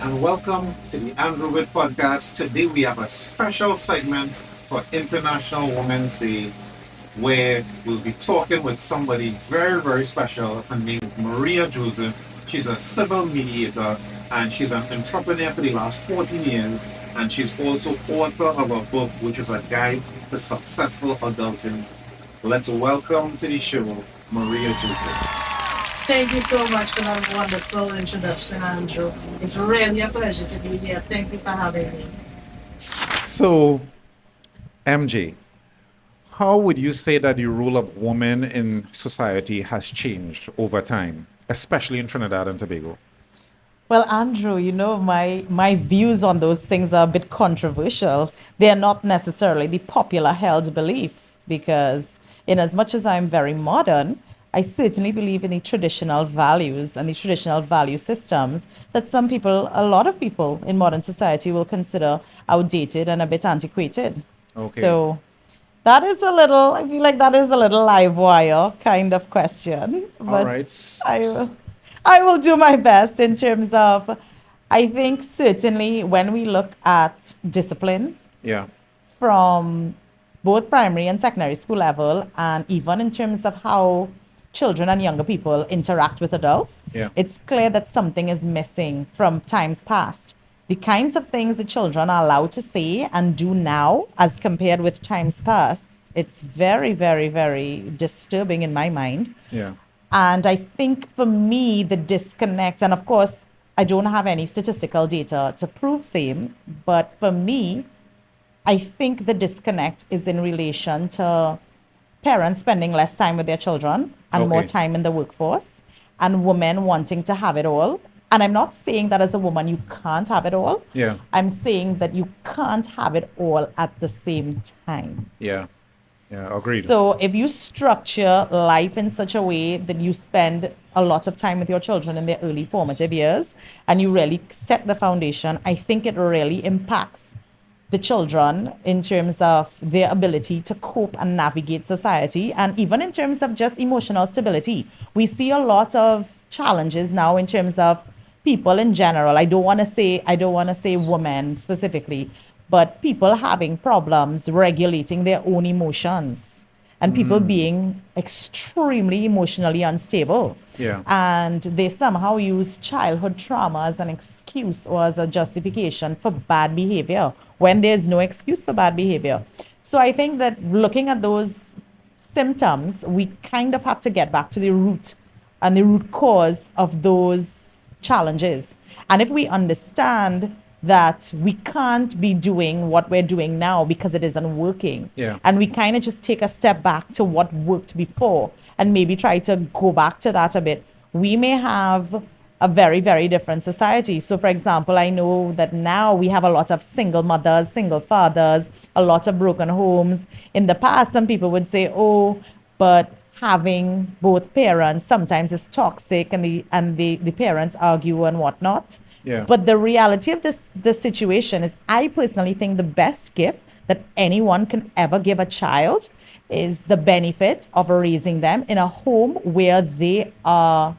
and welcome to the Android podcast. Today we have a special segment for International Women's Day where we'll be talking with somebody very, very special. Her name is Maria Joseph. She's a civil mediator and she's an entrepreneur for the last 14 years. And she's also author of a book, which is a guide to successful adulting. Let's welcome to the show, Maria Joseph. Thank you so much for that wonderful introduction, Andrew. It's really a pleasure to be here. Thank you for having me. So, MJ, how would you say that the role of women in society has changed over time, especially in Trinidad and Tobago? Well, Andrew, my views on those things are a bit controversial. They are not necessarily the popular held belief because, in as much as I'm very modern, I certainly believe in the traditional values and the traditional value systems that a lot of people in modern society will consider outdated and a bit antiquated. Okay. So I feel like that is a little live wire kind of question. All But right. I will, I will do my best in terms of, I think certainly when we look at discipline Yeah. from both primary and secondary school level, and even in terms of how children and younger people interact with adults, Yeah. it's clear that something is missing from times past. The kinds of things the children are allowed to say and do now, as compared with times past, it's very, very, very disturbing in my mind. Yeah. And I think for me, the disconnect, and of course, I don't have any statistical data to prove same, but for me, I think the disconnect is in relation to parents spending less time with their children and more Okay. time in the workforce, and women wanting to have it all. And I'm not saying that as a woman you can't have it all. Yeah. I'm saying that you can't have it all at the same time. Yeah. Yeah. Agreed. So if you structure life in such a way that you spend a lot of time with your children in their early formative years and you really set the foundation, I think it really impacts the children in terms of their ability to cope and navigate society, and even in terms of just emotional stability. We see a lot of challenges now in terms of people in general. I don't want to say women specifically, but people having problems regulating their own emotions and people being extremely emotionally unstable. Yeah. And they somehow use childhood trauma as an excuse or as a justification for bad behavior when there's no excuse for bad behavior. So I think that looking at those symptoms, we kind of have to get back to the root and the root cause of those challenges. And if we understand that we can't be doing what we're doing now because it isn't working, Yeah. and we kind of just take a step back to what worked before and maybe try to go back to that a bit, we may have a very, very different society. So, for example, I know that now we have a lot of single mothers, single fathers, a lot of broken homes. In the past, some people would say, oh, but having both parents sometimes is toxic, and the parents argue and whatnot. Yeah. But the reality of this situation is, I personally think the best gift that anyone can ever give a child is the benefit of raising them in a home where they are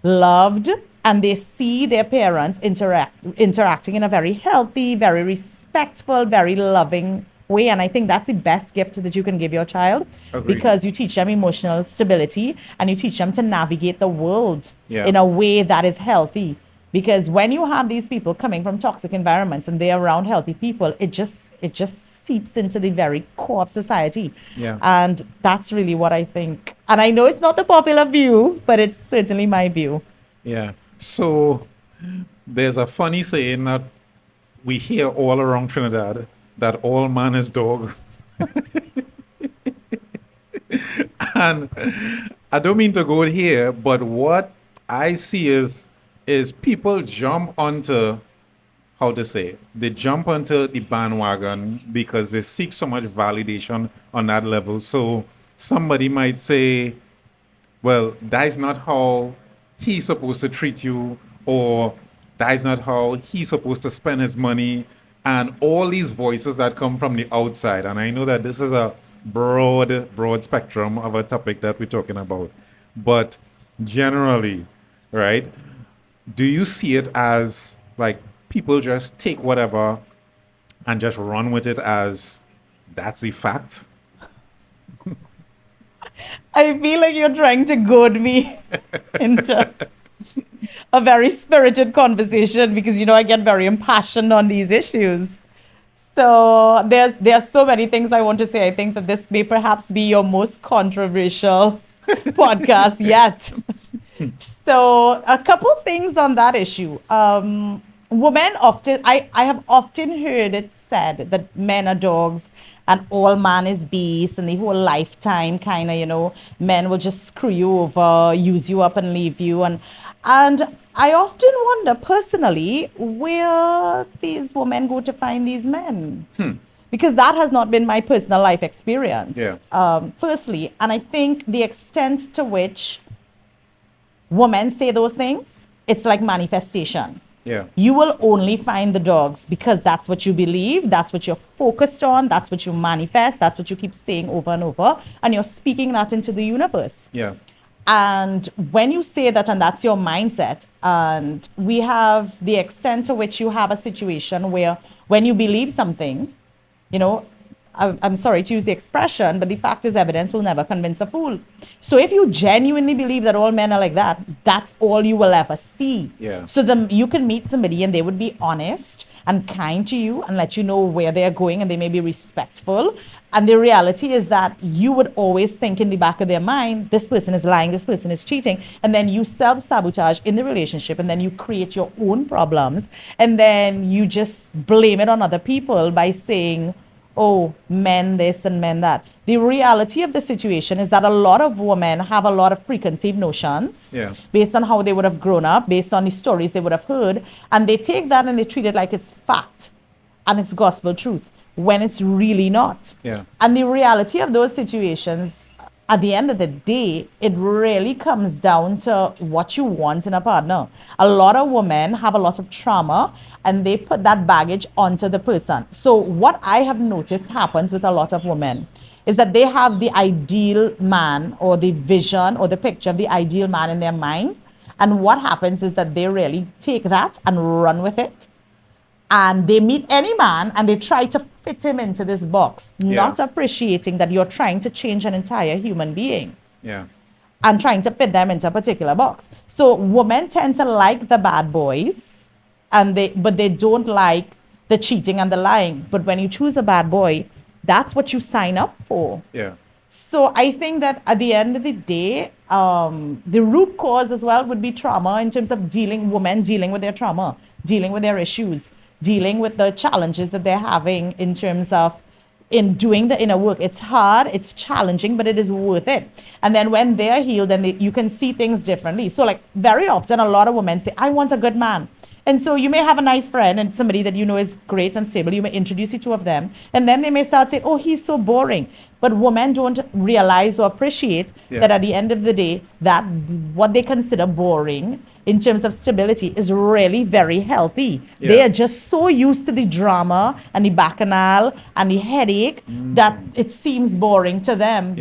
loved and they see their parents interacting in a very healthy, very respectful, very loving way. And I think that's the best gift that you can give your child, Agreed. because you teach them emotional stability and you teach them to navigate the world Yeah. in a way that is healthy. Because when you have these people coming from toxic environments and they're around healthy people, it just seeps into the very core of society. Yeah. And that's really what I think. And I know it's not the popular view, but it's certainly my view. Yeah. So there's a funny saying that we hear all around Trinidad that all man is dog. And I don't mean to go here, but what I see is people jump onto, how to say, they jump onto the bandwagon because they seek so much validation on that level. So somebody might say, well, that's not how he's supposed to treat you, or that's not how he's supposed to spend his money, and all these voices that come from the outside. And I know that this is a broad spectrum of a topic that we're talking about, but generally, right? Do you see it as like people just take whatever and just run with it as that's the fact. I feel like you're trying to goad me into a very spirited conversation because I get very impassioned on these issues. So there's so many things I want to say. I think that this may perhaps be your most controversial podcast yet. So a couple things on that issue. Women often, I have often heard it said that men are dogs and all man is beast, and the whole lifetime kind of, men will just screw you over, use you up and leave you. And I often wonder personally where these women go to find these men. Because that has not been my personal life experience. Yeah. Firstly, and I think the extent to which women say those things, it's like manifestation. Yeah. You will only find the dogs because that's what you believe, that's what you're focused on, that's what you manifest, that's what you keep saying over and over, and you're speaking that into the universe. Yeah. And when you say that, and that's your mindset, and we have the extent to which you have a situation where when you believe something, I'm sorry to use the expression, but the fact is evidence will never convince a fool. So if you genuinely believe that all men are like that, that's all you will ever see. Yeah. So you can meet somebody and they would be honest and kind to you and let you know where they're going, and they may be respectful. And the reality is that you would always think in the back of their mind, this person is lying, this person is cheating. And then you self-sabotage in the relationship, and then you create your own problems. And then you just blame it on other people by saying, oh, men this and men that. The reality of the situation is that a lot of women have a lot of preconceived notions based on how they would have grown up, based on the stories they would have heard, and they take that and they treat it like it's fact and it's gospel truth when it's really not. Yeah. And the reality of those situations, at the end of the day, it really comes down to what you want in a partner. A lot of women have a lot of trauma and they put that baggage onto the person. So what I have noticed happens with a lot of women is that they have the ideal man, or the vision or the picture of the ideal man in their mind. And what happens is that they really take that and run with it. And they meet any man and they try to fit him into this box, not appreciating that you're trying to change an entire human being. Yeah. And trying to fit them into a particular box. So women tend to like the bad boys, but they don't like the cheating and the lying. But when you choose a bad boy, that's what you sign up for. Yeah. So I think that at the end of the day, the root cause as well would be trauma, in terms of women dealing with their trauma, dealing with their issues, dealing with the challenges that they're having in terms of in doing the inner work. It's hard, it's challenging, but it is worth it. And then when they're healed, then you can see things differently. So like very often, a lot of women say, I want a good man. And so you may have a nice friend and somebody that you know is great and stable. You may introduce you to two of them. And then they may start saying, oh, he's so boring. But women don't realize or appreciate that at the end of the day, that what they consider boring in terms of stability is really very healthy. They are just so used to the drama and the bacchanal and the headache that it seems boring to them,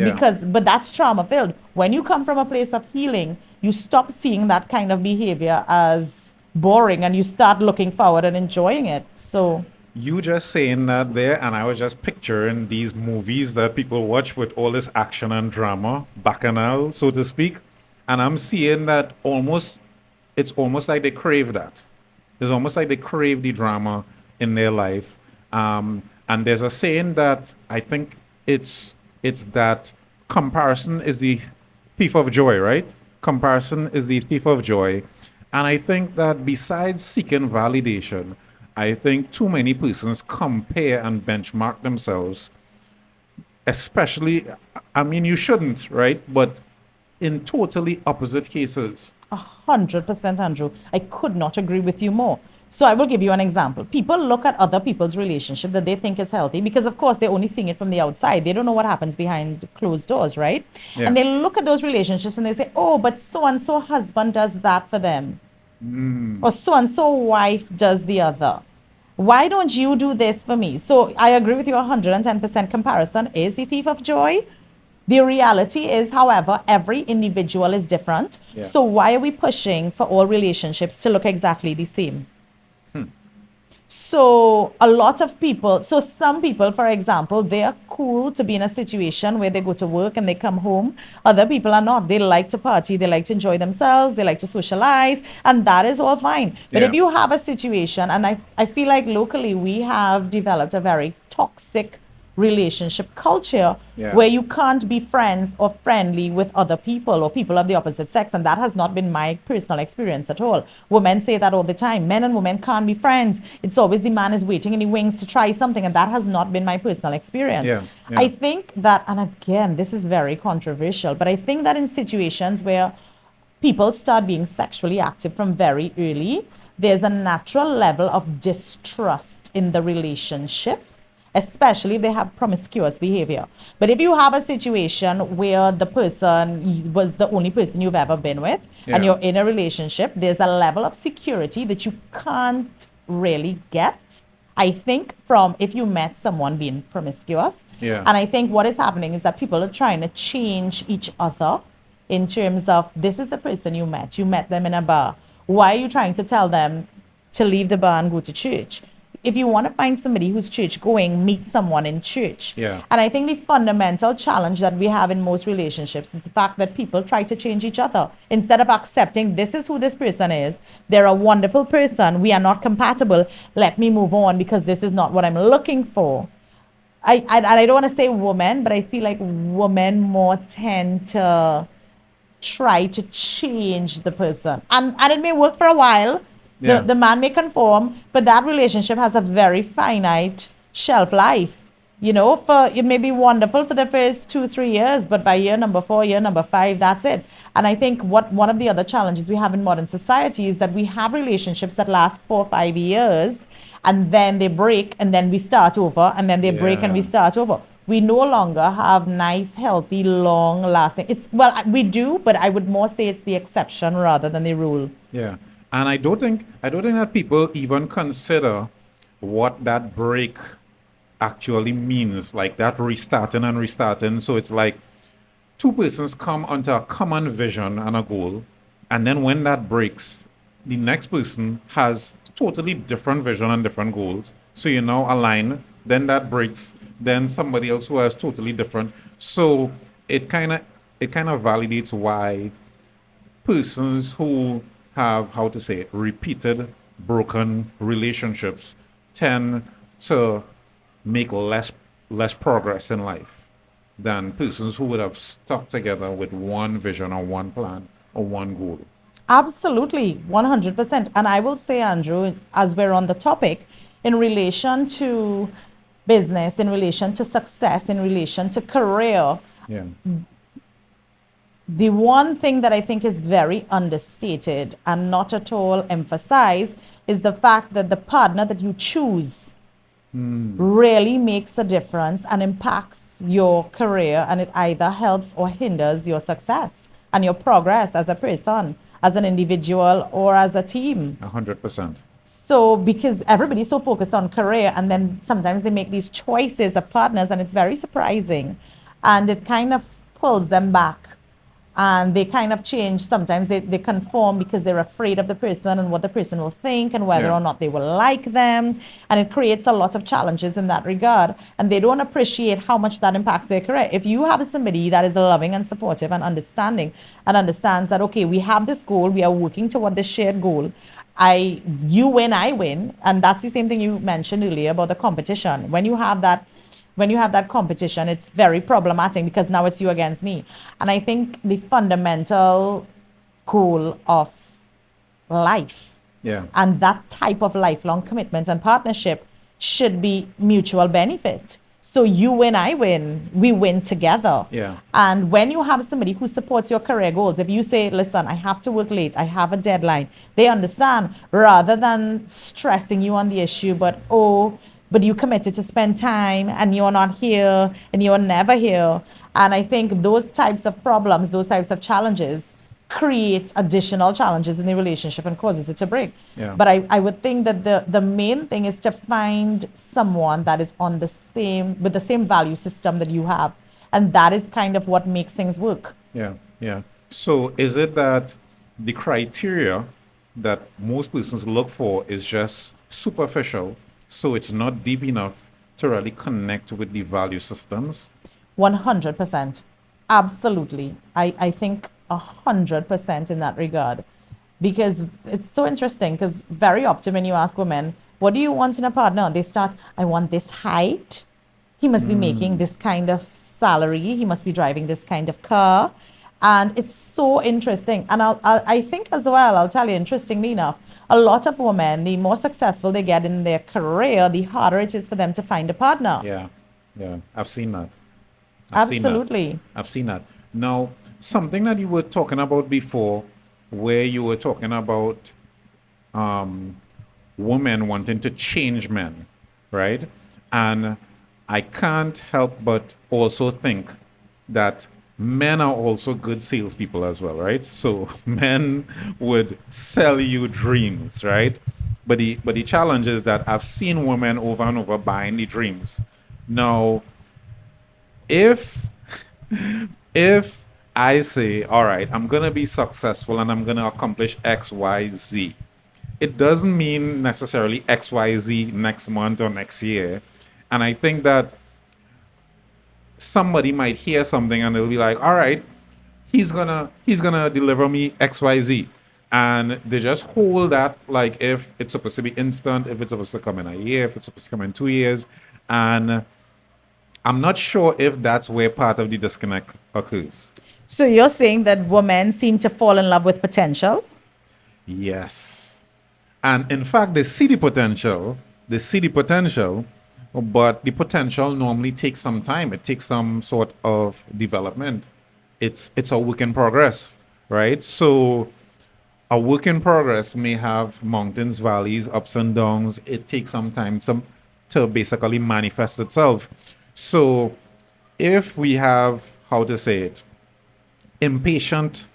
but that's trauma filled. When you come from a place of healing, you stop seeing that kind of behavior as boring and you start looking forward and enjoying it. So You just saying that there, and I was just picturing these movies that people watch with all this action and drama, bacchanal, so to speak, and I'm seeing that it's almost like they crave that. It's almost like they crave the drama in their life. And there's a saying that I think it's that comparison is the thief of joy, right? Comparison is the thief of joy. And I think that besides seeking validation, I think too many persons compare and benchmark themselves, especially, I mean, you shouldn't, right? But in totally opposite cases. 100%, Andrew. I could not agree with you more. So I will give you an example. People look at other people's relationship that they think is healthy because, of course, they're only seeing it from the outside. They don't know what happens behind closed doors, right? Yeah. And they look at those relationships and they say, oh, but so-and-so husband does that for them. Or so-and-so wife does the other. Why don't you do this for me? So I agree with you 110%. Comparison is the thief of joy. The reality is, however, every individual is different. Yeah. So why are we pushing for all relationships to look exactly the same? So a lot of people, so some people, for example, they are cool to be in a situation where they go to work and they come home. Other people are not. They like to party, they like to enjoy themselves, they like to socialize, and that is all fine. But if Yeah. you have a situation, and I feel like locally we have developed a very toxic relationship culture Yeah. where you can't be friends or friendly with other people or people of the opposite sex. And that has not been my personal experience at all. Women say that all the time. Men and women can't be friends. It's always the man is waiting in the wings to try something. And that has not been my personal experience. Yeah. Yeah. I think that, and again, this is very controversial, but I think that in situations where people start being sexually active from very early, there's a natural level of distrust in the relationship, especially if they have promiscuous behavior. But if you have a situation where the person was the only person you've ever been with and Yeah. you're in a relationship, there's a level of security that you can't really get, I think, from if you met someone being promiscuous. Yeah. And I think what is happening is that people are trying to change each other in terms of this is the person you met. You met them in a bar. Why are you trying to tell them to leave the bar and go to church? If you want to find somebody who's church going, meet someone in church. Yeah. And I think the fundamental challenge that we have in most relationships is the fact that people try to change each other instead of accepting this is who this person is. They're a wonderful person. We are not compatible. Let me move on because this is not what I'm looking for. I don't want to say women, but I feel like women more tend to try to change the person. And it may work for a while. Yeah. The man may conform, but that relationship has a very finite shelf life. You know, for it may be wonderful for the first 2, 3 years, but by year number 4, year number 5, that's it. And I think what one of the other challenges we have in modern society is that we have relationships that last 4 or 5 years, and then they break, and then we start over, and then they break, and we Yeah. start over. We no longer have nice, healthy, long lasting. It's well, we do, but I would more say it's the exception rather than the rule. Yeah. And I don't think that people even consider what that break actually means, like that restarting and restarting. So it's like two persons come onto a common vision and a goal, and then when that breaks, the next person has totally different vision and different goals. So you now align, then that breaks, then somebody else who has totally different. So it kind of validates why persons who have, how to say it, repeated broken relationships tend to make less progress in life than persons who would have stuck together with one vision or one plan or one goal. Absolutely, 100%. And I will say, Andrew, as we're on the topic, in relation to business, in relation to success, in relation to career, Yeah. the one thing that I think is very understated and not at all emphasized is the fact that the partner that you choose really makes a difference and impacts your career, and it either helps or hinders your success and your progress as a person, as an individual, or as a team. 100%. So, because everybody's so focused on career, and then sometimes they make these choices of partners, and it's very surprising. And it kind of pulls them back. And they kind of change. Sometimes they conform because they're afraid of the person and what the person will think and whether Yeah. or not they will like them. And it creates a lot of challenges in that regard. And they don't appreciate how much that impacts their career. If you have somebody that is loving and supportive and understanding and understands that, okay, we have this goal, we are working toward this shared goal. You win, I win. And that's the same thing you mentioned earlier about the competition. When you have that competition, it's very problematic because now it's you against me. And I think the fundamental goal of life Yeah. and that type of lifelong commitment and partnership should be mutual benefit. So you win, I win, we win together. Yeah. And when you have somebody who supports your career goals, if you say, listen, I have to work late, I have a deadline, they understand rather than stressing you on the issue, but you committed to spend time and you're not here and you're never here. And I think those types of problems, those types of challenges create additional challenges in the relationship and causes it to break. Yeah. But I would think that the main thing is to find someone that is on with the same value system that you have. And that is kind of what makes things work. Yeah. Yeah. So is it that the criteria that most persons look for is just superficial, so it's not deep enough to really connect with the value systems. 100%. Absolutely. I think 100% in that regard. Because it's so interesting, because very often when you ask women, what do you want in a partner? They start, I want this height. He must be making this kind of salary. He must be driving this kind of car. And it's so interesting. And I think as well, I'll tell you, interestingly enough, a lot of women, the more successful they get in their career, the harder it is for them to find a partner. Yeah, yeah, I've seen that. I've seen that. Absolutely. I've seen that. Now, something that you were talking about before, where you were talking about women wanting to change men, right? And I can't help but also think that men are also good salespeople as well, right? So men would sell you dreams, right? But the challenge is that I've seen women over and over buying the dreams. Now, if if I say, all right, I'm gonna be successful and I'm gonna accomplish X, Y, Z, it doesn't mean necessarily X, Y, Z next month or next year. And I think that somebody might hear something and they'll be like, all right, he's gonna deliver me XYZ. And they just hold that like if it's supposed to be instant, if it's supposed to come in a year, if it's supposed to come in 2 years. And I'm not sure if that's where part of the disconnect occurs. So you're saying that women seem to fall in love with potential? Yes. And in fact, they see the potential, but the potential normally takes some time. It takes some sort of development. It's a work in progress, right? So a work in progress may have mountains, valleys, ups and downs. It takes some time to basically manifest itself. So if we have, how to say it, impatient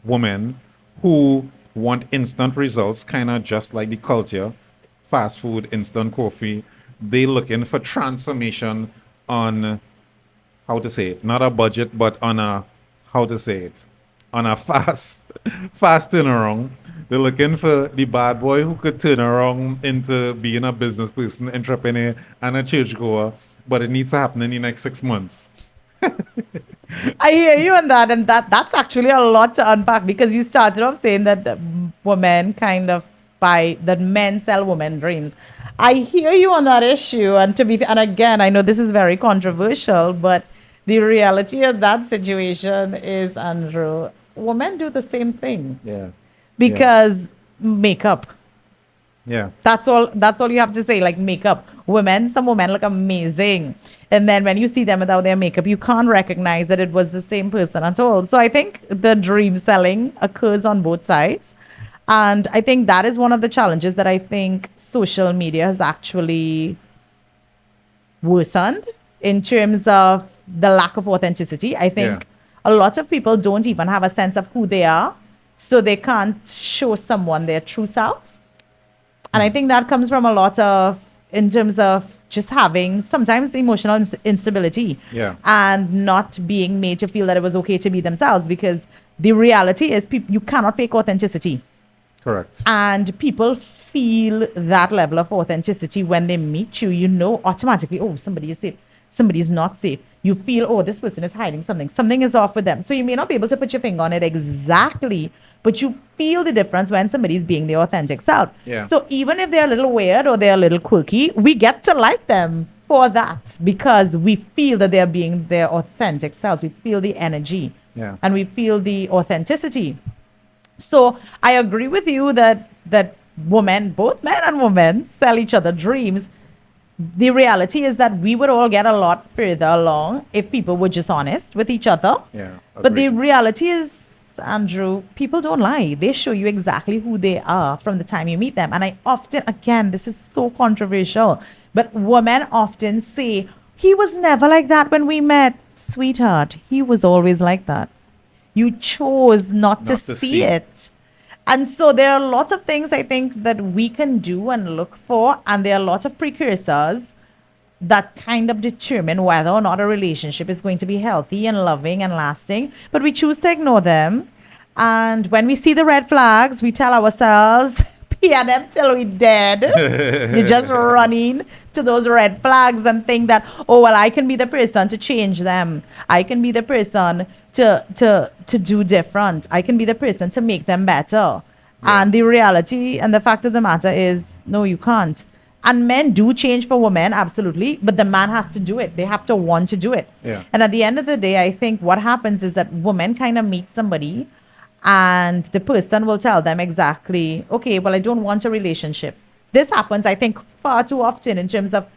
women who want instant results, kind of just like the culture, fast food, instant coffee, they looking for transformation on, how to say it, not a budget, but on a, how to say it, on a fast turnaround. They're looking for the bad boy who could turn around into being a business person, entrepreneur, and a churchgoer, but it needs to happen in the next 6 months. I hear you on that, and that's actually a lot to unpack, because you started off saying that women kind of buy that men sell women dreams. I hear you on that issue, and and again, I know this is very controversial, but the reality of that situation is, Andrew, women do the same thing Yeah. because makeup. Yeah. That's all you have to say, like makeup. Some women look amazing. And then when you see them without their makeup, you can't recognize that it was the same person at all. So I think the dream selling occurs on both sides. And I think that is one of the challenges that I think social media has actually worsened in terms of the lack of authenticity. I think a lot of people don't even have a sense of who they are, so they can't show someone their true self. And I think that comes from a lot of, in terms of just having sometimes emotional instability, and not being made to feel that it was okay to be themselves, because the reality is you cannot fake authenticity. Correct. And people feel that level of authenticity when they meet you. You know automatically, oh, somebody is safe, somebody is not safe. You feel, oh, this person is hiding something. Something is off with them. So you may not be able to put your finger on it exactly, but you feel the difference when somebody's being their authentic self. Yeah. So even if they're a little weird or they're a little quirky, we get to like them for that, because we feel that they're being their authentic selves. We feel the energy, and we feel the authenticity. So I agree with you that women, both men and women, sell each other dreams. The reality is that we would all get a lot further along if people were just honest with each other. Yeah. But the agreed. reality is, Andrew, people don't lie. They show you exactly who they are from the time you meet them. And I often, again, this is so controversial, but women often say, he was never like that when we met. Sweetheart, he was always like that. You chose not to see it. And so there are a lot of things I think that we can do and look for, and there are a lot of precursors that kind of determine whether or not a relationship is going to be healthy and loving and lasting. But we choose to ignore them. And when we see the red flags, we tell ourselves, hear them till we dead. You're just running to those red flags and think that, oh well, I can be the person to change them. I can be the person to do different. I can be the person to make them better. Yeah. And the reality and the fact of the matter is, no, you can't. And men do change for women, absolutely, but the man has to do it. They have to want to do it. Yeah. And at the end of the day, I think what happens is that women kind of meet somebody and the person will tell them exactly, okay, well, I don't want a relationship. This happens, I think, far too often in terms of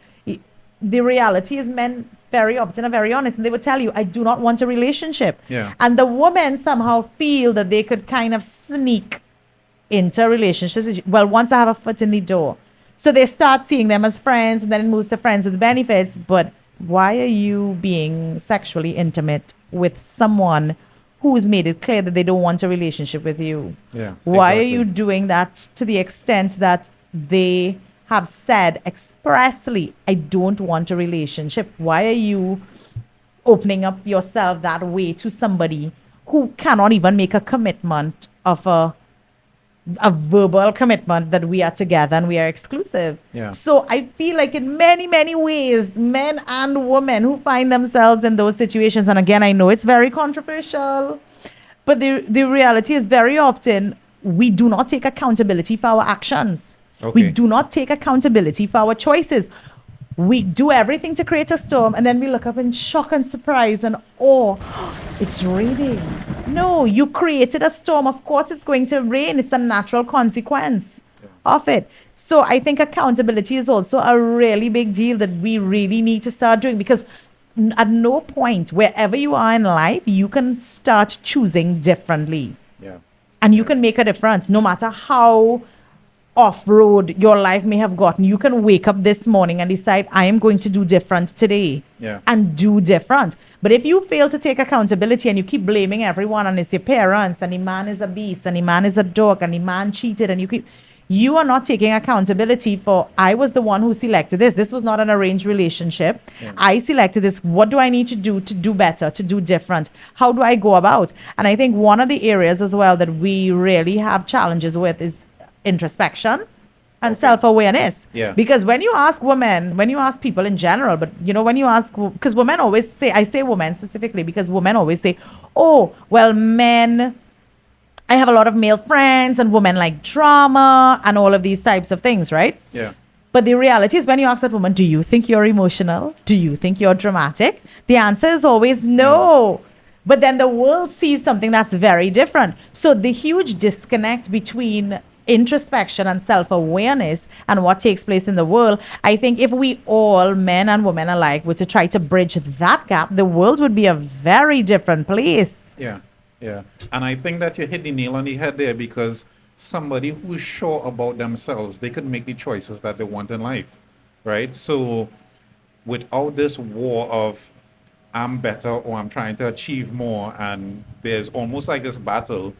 the reality is men very often are very honest and they will tell you, I do not want a relationship. Yeah. And the women somehow feel that they could kind of sneak into relationships. Well, once I have a foot in the door. So they start seeing them as friends and then it moves to friends with benefits. But why are you being sexually intimate with someone who's made it clear that they don't want a relationship with you? Yeah. Why are exactly. you doing that to the extent that they have said expressly, I don't want a relationship? Why are you opening up yourself that way to somebody who cannot even make a commitment of a verbal commitment that we are together and we are exclusive? Yeah. So I feel like in many, many ways, men and women who find themselves in those situations, and again, I know it's very controversial, but the reality is very often we do not take accountability for our actions. We Okay. do not take accountability for our choices. We do everything to create a storm and then we look up in shock and surprise and oh, it's raining. No, you created a storm. Of course it's going to rain. It's a natural consequence of it. So I think accountability is also a really big deal that we really need to start doing, because at no point, wherever you are in life, you can start choosing differently. Yeah. And you can make a difference no matter how off-road your life may have gotten. You can wake up this morning and decide, I am going to do different today. Yeah. And do different. But if you fail to take accountability and you keep blaming everyone and it's your parents and the man is a beast and the man is a dog and the man cheated and you are not taking accountability for, I was the one who selected this. This was not an arranged relationship. Yeah. I selected this. What do I need to do better, to do different? How do I go about? And I think one of the areas as well that we really have challenges with is introspection and self-awareness. Yeah. Because when you ask women, when you ask people in general, but you know, when you ask, because women always say, I say women specifically because women always say, oh, well, men, I have a lot of male friends and women like drama and all of these types of things, right? Yeah. But the reality is when you ask that woman, do you think you're emotional? Do you think you're dramatic? The answer is always no. But then the world sees something that's very different. So the huge disconnect between introspection and self-awareness and what takes place in the world, I think if we all, men and women alike, were to try to bridge that gap, the world would be a very different place. Yeah, yeah. And I think that you hit the nail on the head there, because somebody who's sure about themselves, they could make the choices that they want in life, right? So without this war of I'm better or I'm trying to achieve more, and there's almost like this battle,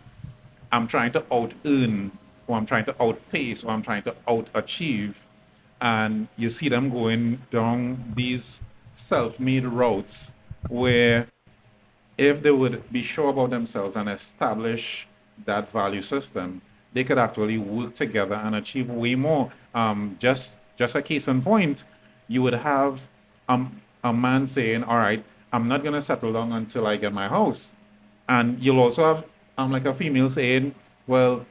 I'm trying to out-earn or I'm trying to outpace or I'm trying to out-achieve, and you see them going down these self-made routes where if they would be sure about themselves and establish that value system, they could actually work together and achieve way more. Just a case in point, you would have a man saying, all right, I'm not going to settle down until I get my house. And you'll also have like a female saying, well,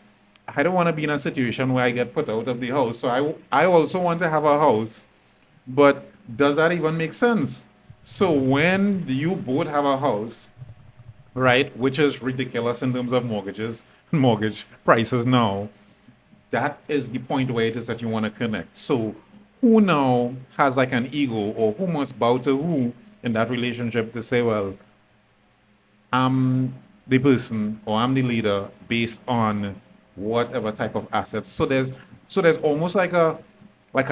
I don't want to be in a situation where I get put out of the house. So I also want to have a house. But does that even make sense? So when you both have a house, right, which is ridiculous in terms of mortgage prices now, that is the point where it is that you want to connect. So who now has like an ego, or who must bow to who in that relationship to say, well, I'm the person or I'm the leader based on whatever type of assets. So there's almost like a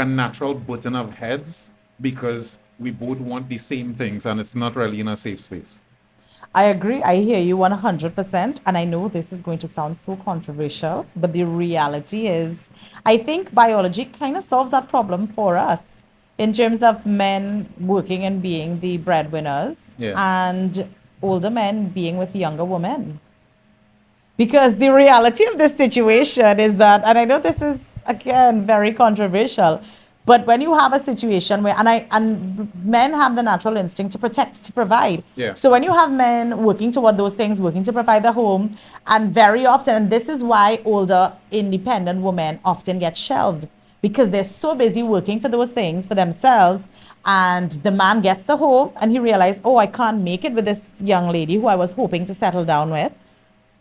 natural button of heads, because we both want the same things and it's not really in a safe space. I agree. I hear you 100%. And I know this is going to sound so controversial, but the reality is, I think biology kind of solves that problem for us in terms of men working and being the breadwinners, Yeah. and older men being with younger women. Because the reality of this situation is that, and I know this is again very controversial. But when you have a situation where and men have the natural instinct to protect, to provide. Yeah. So when you have men working toward those things, working to provide the home, and very often, and this is why older independent women often get shelved, because they're so busy working for those things for themselves, and the man gets the home and he realizes, oh, I can't make it with this young lady who I was hoping to settle down with,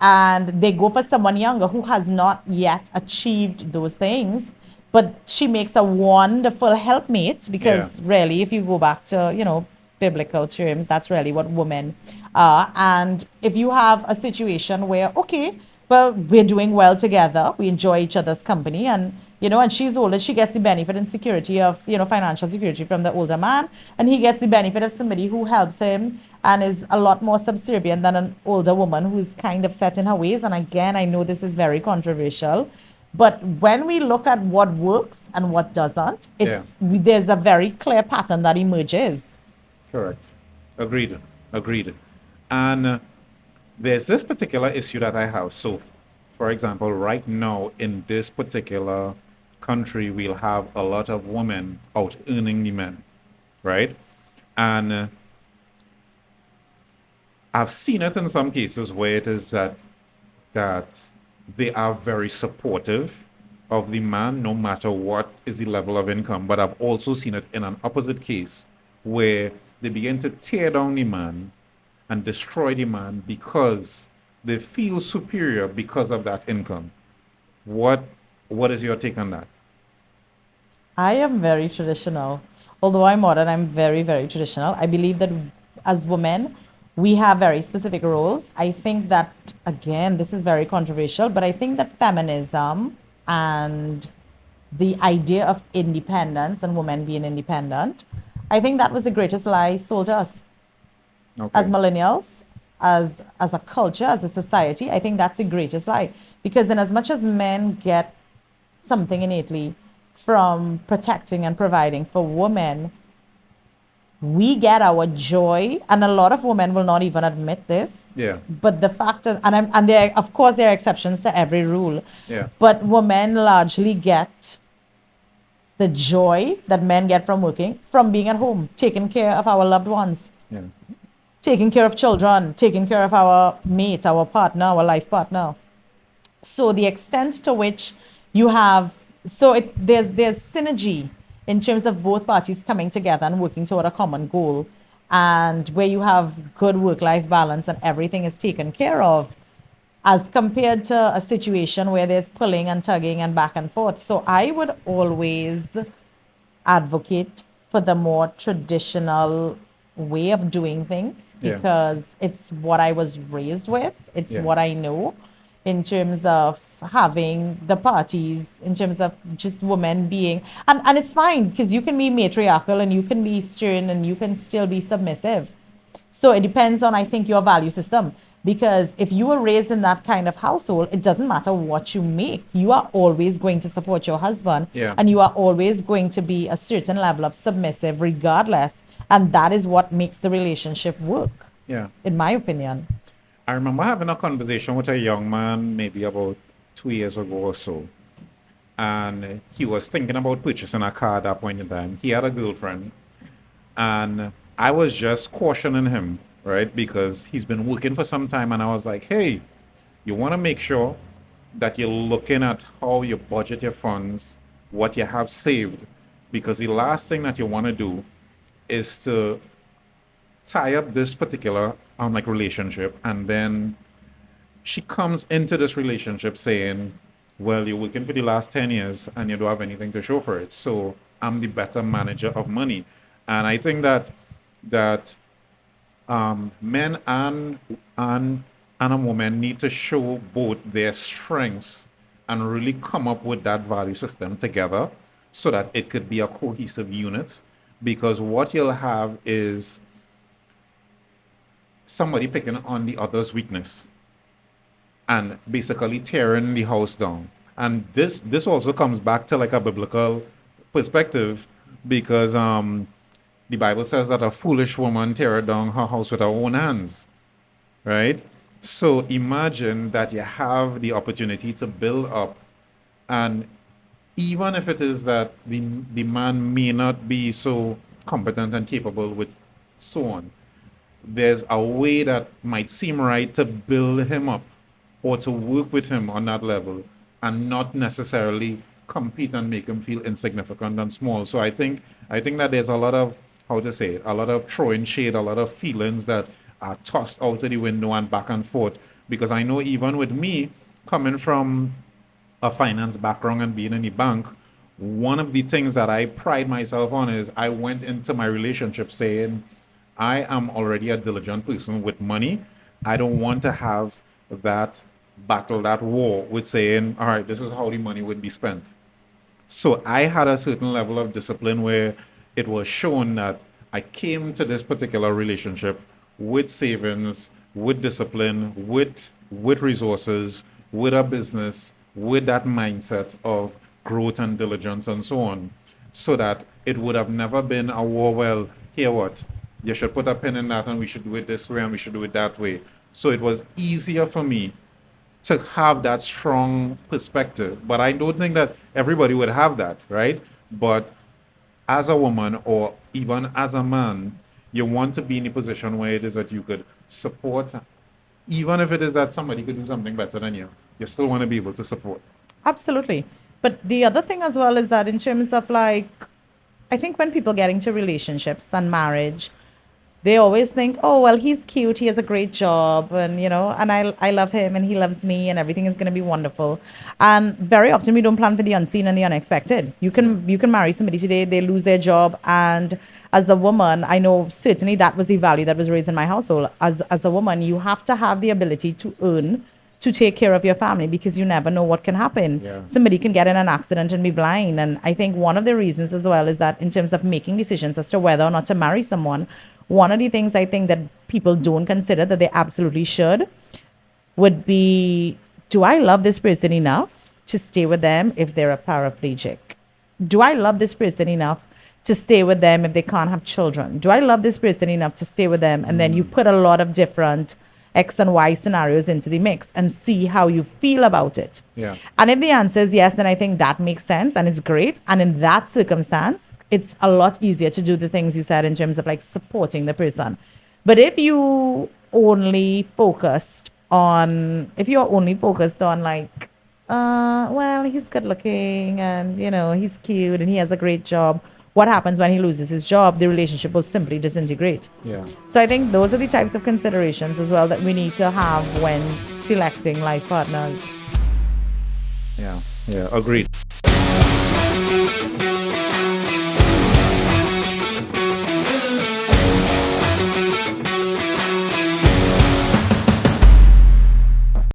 and they go for someone younger who has not yet achieved those things, but she makes a wonderful helpmate, Yeah. because really, if you go back to, biblical terms, that's really what women are. And if you have a situation where, okay, well, we're doing well together, we enjoy each other's company, and and she's older, she gets the benefit and security of, financial security from the older man, and he gets the benefit of somebody who helps him and is a lot more subservient than an older woman who's kind of set in her ways. And again, I know this is very controversial, but when we look at what works and what doesn't, Yeah. there's a very clear pattern that emerges. Correct. Agreed. Agreed. And there's this particular issue that I have. So, for example, right now in this particular country, we'll have a lot of women out earning the men, right? And I've seen it in some cases where it is that they are very supportive of the man, no matter what is the level of income. But I've also seen it in an opposite case where they begin to tear down the man and destroy the man because they feel superior because of that income. What what is your take on that? I am very traditional. Although I'm modern, I'm very, very traditional. I believe that as women, we have very specific roles. I think that, again, this is very controversial, but I think that feminism and the idea of independence and women being independent, I think that was the greatest lie sold to us as Okay. millennials, as a culture, as a society. I think that's the greatest lie. Because then as much as men get something innately from protecting and providing for women, we get our joy, and a lot of women will not even admit this. Yeah. But the fact is, and there, of course, there are exceptions to every rule. Yeah. But women largely get the joy that men get from working, from being at home, taking care of our loved ones, Yeah. taking care of children, taking care of our mate, our partner, our life partner. So the extent to which you have, there's synergy in terms of both parties coming together and working toward a common goal, and where you have good work-life balance and everything is taken care of, as compared to a situation where there's pulling and tugging and back and forth. So I would always advocate for the more traditional way of doing things, Yeah. because it's what I was raised with, it's Yeah. what I know, in terms of having the parties, in terms of just women being, and it's fine because you can be matriarchal and you can be stern and you can still be submissive. So it depends on, I think, your value system. Because if you were raised in that kind of household, it doesn't matter what you make. You are always going to support your husband. Yeah. And you are always going to be a certain level of submissive, regardless. And that is what makes the relationship work, Yeah. in my opinion. I remember having a conversation with a young man maybe about 2 years ago or so. And he was thinking about purchasing a car at that point in time. He had a girlfriend. And I was just cautioning him, right? Because he's been working for some time. And I was like, hey, you want to make sure that you're looking at how you budget your funds, what you have saved. Because the last thing that you want to do is to tie up this particular like relationship, and then she comes into this relationship saying, well, you're working for the last 10 years and you don't have anything to show for it, so I'm the better manager of money. And I think that men and a woman need to show both their strengths and really come up with that value system together so that it could be a cohesive unit. Because what you'll have is somebody picking on the other's weakness and basically tearing the house down. And this also comes back to like a biblical perspective, because the Bible says that a foolish woman teareth down her house with her own hands, right? So imagine that you have the opportunity to build up, and even if it is that the man may not be so competent and capable with so on, there's a way that might seem right to build him up or to work with him on that level and not necessarily compete and make him feel insignificant and small. So I think that there's a lot of, how to say it, a lot of throwing shade, a lot of feelings that are tossed out of the window and back and forth. Because I know even with me coming from a finance background and being in the bank, one of the things that I pride myself on is I went into my relationship saying, I am already a diligent person with money. I don't want to have that battle, that war with saying, all right, this is how the money would be spent. So I had a certain level of discipline where it was shown that I came to this particular relationship with savings, with discipline, with resources, with a business, with that mindset of growth and diligence and so on, so that it would have never been a war. Well, here what? You should put a pin in that, and we should do it this way, and we should do it that way. So it was easier for me to have that strong perspective. But I don't think that everybody would have that, right? But as a woman or even as a man, you want to be in a position where it is that you could support, even if it is that somebody could do something better than you still want to be able to support. Absolutely. But the other thing as well is that in terms of like, I think when people get into relationships and marriage, they always think, oh, well, he's cute, he has a great job, and and I love him and he loves me and everything is going to be wonderful. And very often we don't plan for the unseen and the unexpected. You can marry somebody today, they lose their job, and as a woman, I know certainly that was the value that was raised in my household. As a woman, you have to have the ability to earn to take care of your family, because you never know what can happen. Yeah. Somebody can get in an accident and be blind. And I think one of the reasons as well is that in terms of making decisions as to whether or not to marry someone, one of the things I think that people don't consider that they absolutely should would be, do I love this person enough to stay with them if they're a paraplegic? Do I love this person enough to stay with them if they can't have children? Do I love this person enough to stay with them? And then you put a lot of different X and Y scenarios into the mix and see how you feel about it. Yeah. And if the answer is yes, then I think that makes sense and it's great. And in that circumstance, it's a lot easier to do the things you said in terms of like supporting the person. But if you're only focused on like, well, he's good looking and, he's cute and he has a great job, what happens when he loses his job? The relationship will simply disintegrate. Yeah. So I think those are the types of considerations as well that we need to have when selecting life partners. Yeah. Yeah. Agreed.